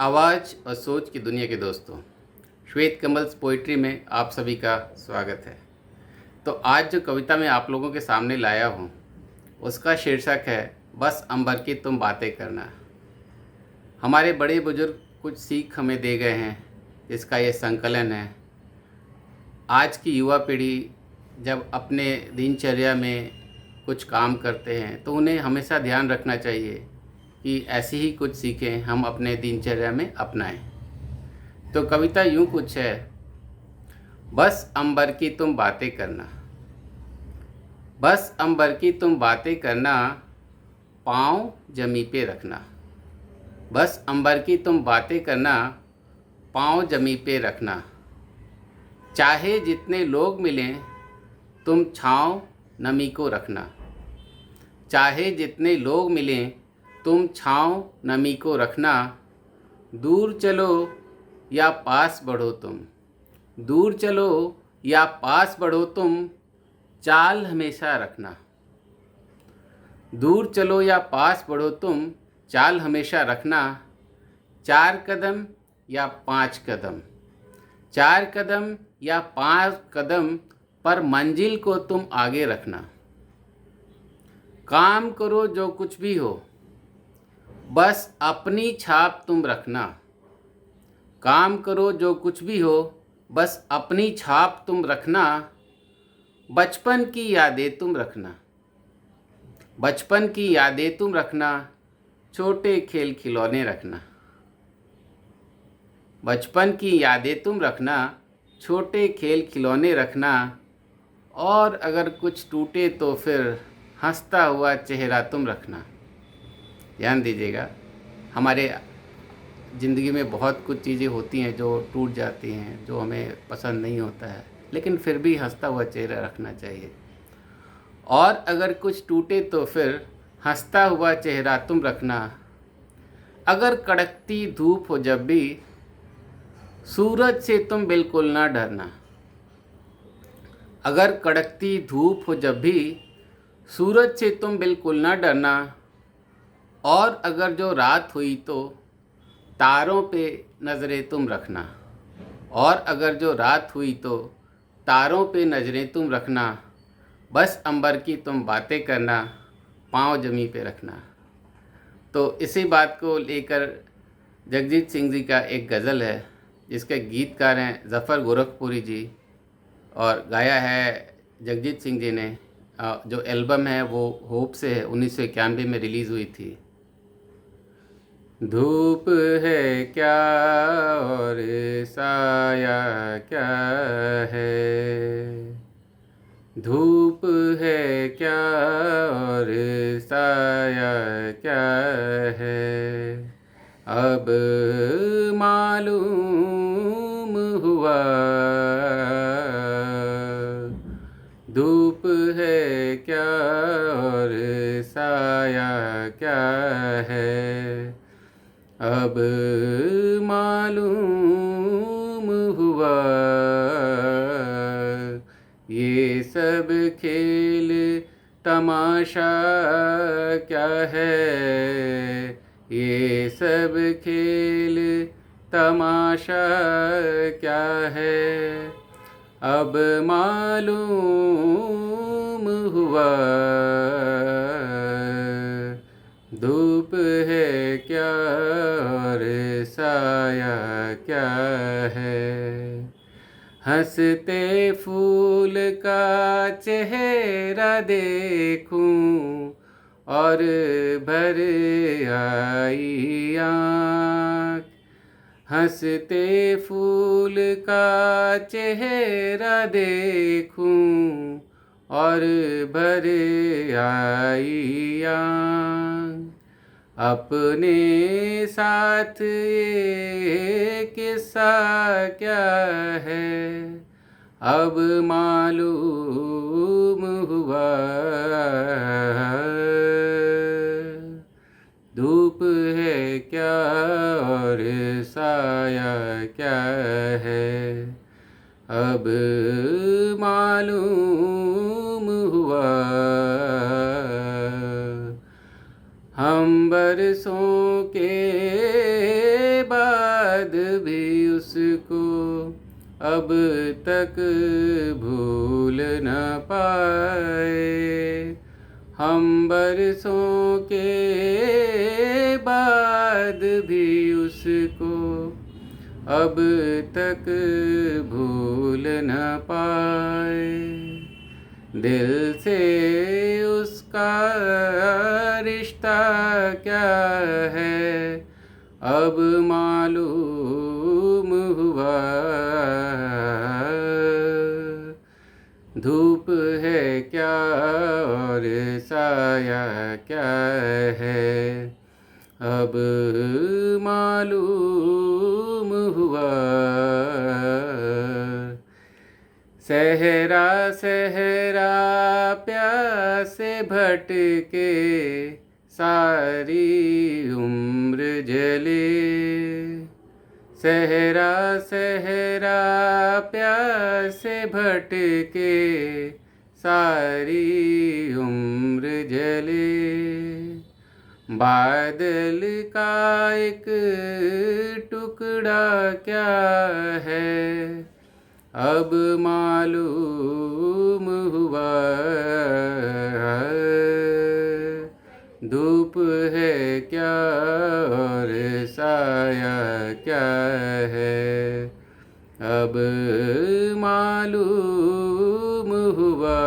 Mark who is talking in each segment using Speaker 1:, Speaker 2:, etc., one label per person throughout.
Speaker 1: आवाज़ और सोच की दुनिया के दोस्तों, श्वेत कमल्स पोइट्री में आप सभी का स्वागत है। तो आज जो कविता मैं आप लोगों के सामने लाया हूँ उसका शीर्षक है बस अंबर की तुम बातें करना। हमारे बड़े बुजुर्ग कुछ सीख हमें दे गए हैं जिसका ये संकलन है। आज की युवा पीढ़ी जब अपने दिनचर्या में कुछ काम करते हैं तो उन्हें हमेशा ध्यान रखना चाहिए कि ऐसी ही कुछ सीखें हम अपने दिनचर्या में अपनाएं। तो कविता यूँ कुछ है, बस अंबर की तुम बातें करना। बस अंबर की तुम बातें करना, पाँव जमी पे रखना। बस अंबर की तुम बातें करना, पाँव जमी पे रखना। चाहे जितने लोग मिलें तुम छाँव नमी को रखना। चाहे जितने लोग मिलें तुम छाँव नमी को रखना। दूर चलो या पास बढ़ो तुम, दूर चलो या पास बढ़ो तुम, चाल हमेशा रखना। दूर चलो या पास बढ़ो तुम, चाल हमेशा रखना। 4 कदम या 5 कदम, 4 कदम या 5 कदम पर मंजिल को तुम आगे रखना। काम करो जो कुछ भी हो, बस अपनी छाप तुम रखना। काम करो जो कुछ भी हो, बस अपनी छाप तुम रखना। बचपन की यादें तुम रखना। बचपन की यादें तुम रखना, छोटे खेल खिलौने रखना। बचपन की यादें तुम रखना, छोटे खेल खिलौने रखना। और अगर कुछ टूटे तो फिर हंसता हुआ चेहरा तुम रखना। ध्यान दीजिएगा, हमारे ज़िंदगी में बहुत कुछ चीज़ें होती हैं जो टूट जाती हैं, जो हमें पसंद नहीं होता है, लेकिन फिर भी हंसता हुआ चेहरा रखना चाहिए। और अगर कुछ टूटे तो फिर हंसता हुआ चेहरा तुम रखना। अगर कड़कती धूप हो जब भी, सूरज से तुम बिल्कुल ना डरना। अगर कड़कती धूप हो जब भी, सूरज से तुम बिल्कुल ना डरना। और अगर जो रात हुई तो तारों पे नज़रें तुम रखना। और अगर जो रात हुई तो तारों पे नज़रें तुम रखना। बस अंबर की तुम बातें करना, पाँव जमी पे रखना। तो इसी बात को लेकर जगजीत सिंह जी का एक गज़ल है जिसके गीतकार हैं ज़फ़र गोरखपुरी जी, और गाया है जगजीत सिंह जी ने। जो एल्बम है वो होप से है, 1991 में रिलीज़ हुई थी। धूप है क्या और साया क्या है, धूप है क्या और साया क्या है, अब मालूम हुआ। धूप है क्या और साया क्या है, अब मालूम हुआ। ये सब खेल तमाशा क्या है, ये सब खेल तमाशा क्या है, अब मालूम हुआ। धूप है क्या और साया क्या है, हंसते फूल का चेहरा देखूं और भर आई आँख। हंसते फूल का चेहरा देखूं और भर आई आँख। अपने साथ ये किस्सा क्या है, अब मालूम हुआ। धूप है क्या और साया क्या है, अब मालूम हुआ। हम बरसों के बाद बाद भी उसको अब तक भूल न पाए। हम बरसों के बाद भी उसको अब तक भूल न पाए। दिल से उसका रिश्ता क्या है अब मालूम हुआ। धूप है क्या और साया क्या है अब मालूम हुआ। सहरा सहरा प्यासे भटके सारी उम्र जले। सहरा सहरा प्यासे भटके सारी उम्र जले। बादल का एक टुकड़ा क्या है अब मालूम हुआ। धूप है क्या और साया क्या है अब मालूम हुआ।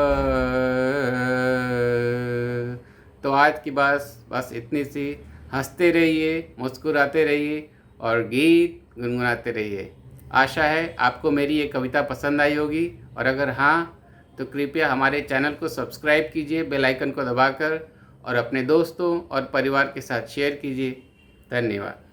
Speaker 1: तो आज की बात बस इतनी सी। हंसते रहिए, मुस्कुराते रहिए और गीत गुनगुनाते रहिए। आशा है आपको मेरी ये कविता पसंद आई होगी, और अगर हाँ तो कृपया हमारे चैनल को सब्सक्राइब कीजिए बेल आइकन को दबाकर, और अपने दोस्तों और परिवार के साथ शेयर कीजिए। धन्यवाद।